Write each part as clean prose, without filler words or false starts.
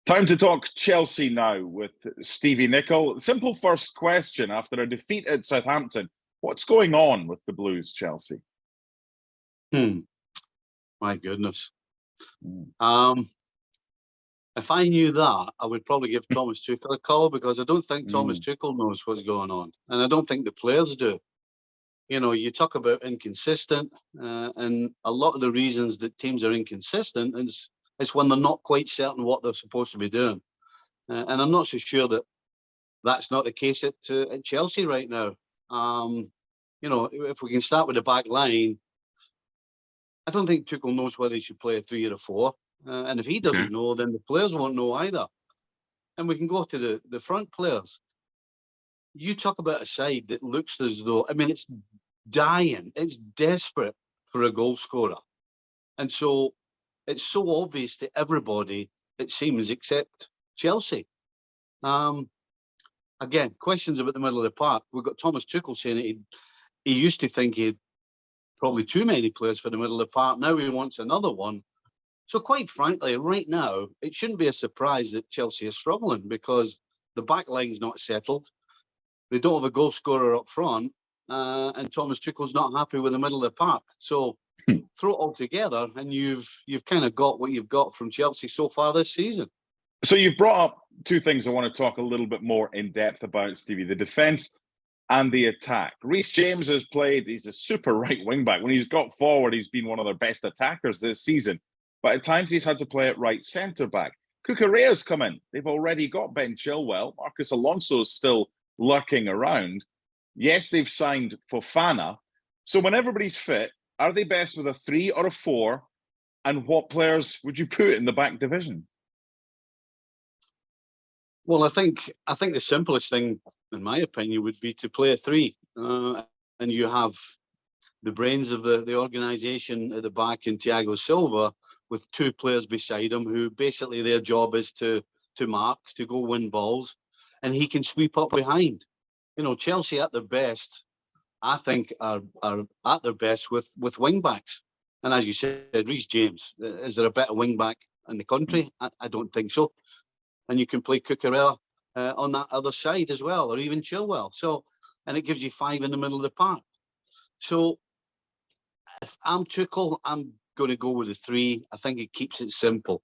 Time to talk Chelsea now with Stevie Nicol. Simple first question after a defeat at Southampton. What's going on with the Blues, Chelsea? My goodness. If I knew that, I would probably give Thomas Tuchel a call, because I don't think Thomas Tuchel knows what's going on. And I don't think the players do. You know, you talk about inconsistent, and a lot of the reasons that teams are inconsistent is when they're not quite certain what they're supposed to be doing. And I'm not so sure that that's not the case at Chelsea right now. You know, if we can start with the back line, I don't think Tuchel knows whether he should play a 3 or a 4. And if he doesn't know, then the players won't know either. And we can go to the front players. You talk about a side that looks as though, I mean, it's dying, it's desperate for a goal scorer. And so it's so obvious to everybody, it seems, except Chelsea. Again, questions about the middle of the park. We've got Thomas Tuchel saying that he used to think he had probably too many players for the middle of the park. Now he wants another one. So quite frankly, right now, it shouldn't be a surprise that Chelsea are struggling, because the back line's not settled. They don't have a goal scorer up front, and Thomas Tuchel's not happy with the middle of the park. So throw it all together, and you've kind of got what you've got from Chelsea so far this season. So you've brought up two things I want to talk a little bit more in depth about, Stevie: the defence and the attack. Reece James has played; he's a super right wing back. When he's got forward, he's been one of their best attackers this season. But at times he's had to play at right centre back. Cucurella's come in. They've already got Ben Chilwell. Marcus Alonso's still lurking around. Yes, they've signed Fofana. So when everybody's fit, are they best with a 3 or a 4? And what players would you put in the back division? Well, I think the simplest thing, in my opinion, would be to play a 3. And you have the brains of the organisation at the back in Thiago Silva, with 2 players beside him who basically their job is to mark, to go win balls, and he can sweep up behind. You know, Chelsea at their best, I think, are at their best with wing backs. And as you said, Reece James, is there a better wing back in the country? I don't think so. And you can play Cucurella on that other side as well, or even Chilwell. So, and it gives you 5 in the middle of the park. So if I'm Tuchel, I'm going to go with a 3. I think it keeps it simple.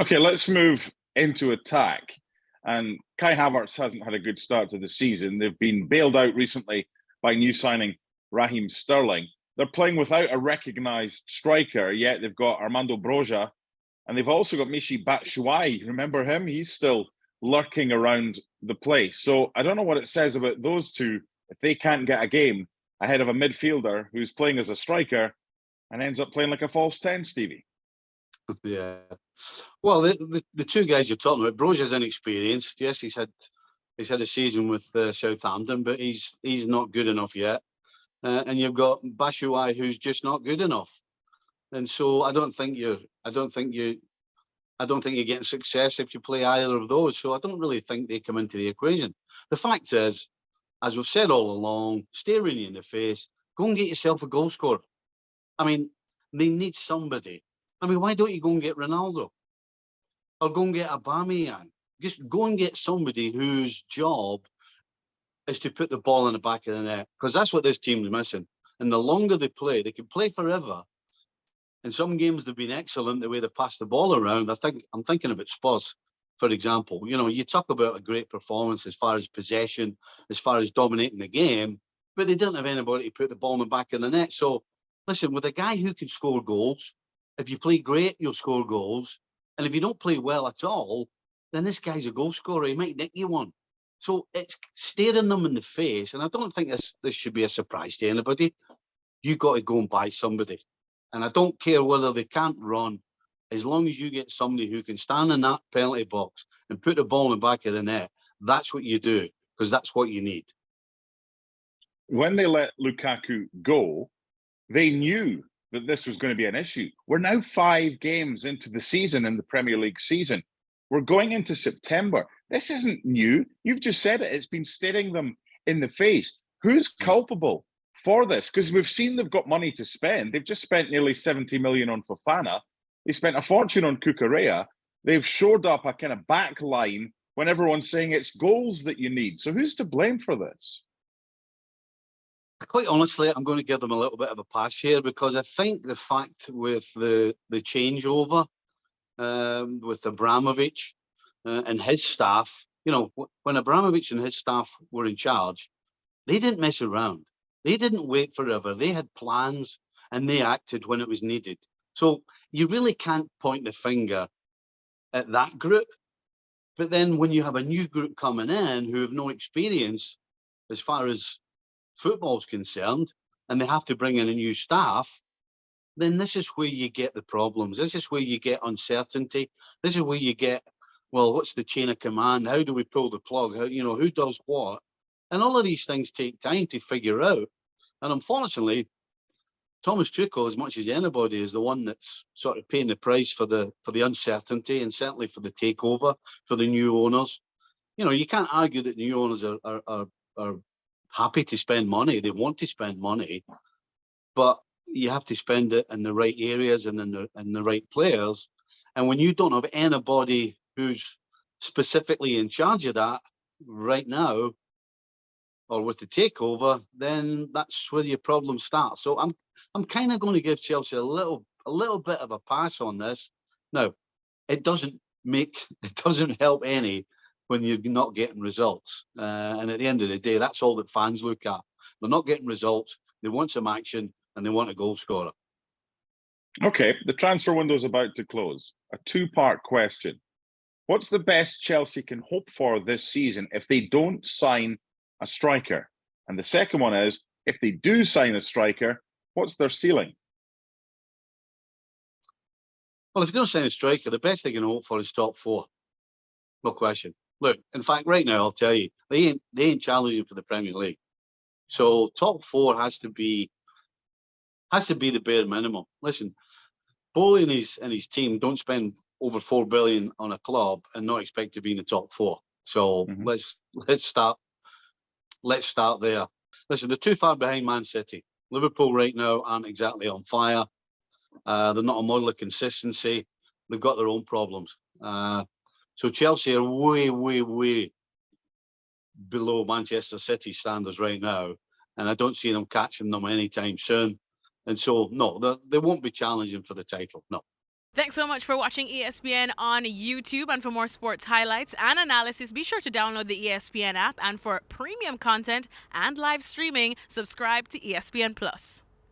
Okay, let's move into attack. And Kai Havertz hasn't had a good start to the season. They've been bailed out recently by new signing Raheem Sterling. They're playing without a recognised striker, yet they've got Armando Broja, and they've also got Michy Batshuayi. Remember him? He's still lurking around the place. So I don't know what it says about those two if they can't get a game ahead of a midfielder who's playing as a striker and ends up playing like a false 10, Stevie. Yeah. Well, the 2 guys you're talking about, Broja's inexperienced. Yes, he's had a season with Southampton, but he's not good enough yet. And you've got Batshuayi, who's just not good enough. And so I don't think you're getting success if you play either of those. So I don't really think they come into the equation. The fact is, as we've said all along, staring you in the face, go and get yourself a goal scorer. I mean, they need somebody. I mean, why don't you go and get Ronaldo? Or go and get Aubameyang? Just go and get somebody whose job is to put the ball in the back of the net. Because that's what this team's missing. And the longer they can play forever. In some games, they've been excellent the way they've passed the ball around. I'm thinking about Spurs, for example. You know, you talk about a great performance as far as possession, as far as dominating the game, but they didn't have anybody to put the ball in the back of the net. So, listen, with a guy who can score goals, if you play great, you'll score goals. And if you don't play well at all, then this guy's a goal scorer. He might nick you one. So it's staring them in the face. And I don't think this should be a surprise to anybody. You've got to go and buy somebody. And I don't care whether they can't run, as long as you get somebody who can stand in that penalty box and put the ball in the back of the net. That's what you do, because that's what you need. When they let Lukaku go, they knew that this was going to be an issue. We're now 5 games into the season, in the Premier League season. We're going into September. This isn't new. You've just said it. It's been staring them in the face. Who's culpable for this? Because we've seen they've got money to spend. They've just spent nearly 70 million on Fofana. They spent a fortune on Cucurella. they've shored up a kind of back line when everyone's saying it's goals that you need. So who's to blame for this? Quite honestly, I'm going to give them a little bit of a pass here, because I think the fact with the changeover with Abramovich and his staff, you know, when Abramovich and his staff were in charge, they didn't mess around. They didn't wait forever. They had plans and they acted when it was needed. So you really can't point the finger at that group. But then when you have a new group coming in who have no experience as far as football's concerned, and they have to bring in a new staff, then this is where you get the problems. This is where you get uncertainty. This is where you get, well, what's the chain of command? How do we pull the plug? How, you know, who does what? And all of these things take time to figure out. And unfortunately, Thomas Tuchel, as much as anybody, is the one that's sort of paying the price for the uncertainty, and certainly for the takeover, for the new owners. You know, you can't argue that new owners are happy to spend money. They want to spend money, but you have to spend it in the right areas and in the right players. And when you don't have anybody who's specifically in charge of that right now, or with the takeover, then that's where your problem starts. So I'm kind of going to give Chelsea a little bit of a pass on this. Now, it doesn't help any when you're not getting results. And at the end of the day, that's all that fans look at. They're not getting results. They want some action and they want a goal scorer. Okay, the transfer window is about to close. A two-part question. What's the best Chelsea can hope for this season if they don't sign a striker? And the second one is, if they do sign a striker, what's their ceiling? Well, if they don't sign a striker, the best they can hope for is top four. No question. Look, in fact, right now, I'll tell you, they ain't challenging for the Premier League. So top four has to be the bare minimum. Listen, Bowley and his team don't spend over $4 billion on a club and not expect to be in the top four. So let's start there. Listen, they're too far behind Man City. Liverpool right now aren't exactly on fire. They're not a model of consistency. They've got their own problems. So Chelsea are way, way, way below Manchester City standards right now, and I don't see them catching them anytime soon. And so, no, they won't be challenging for the title, no. Thanks so much for watching ESPN on YouTube. And for more sports highlights and analysis, be sure to download the ESPN app. And for premium content and live streaming, subscribe to ESPN Plus.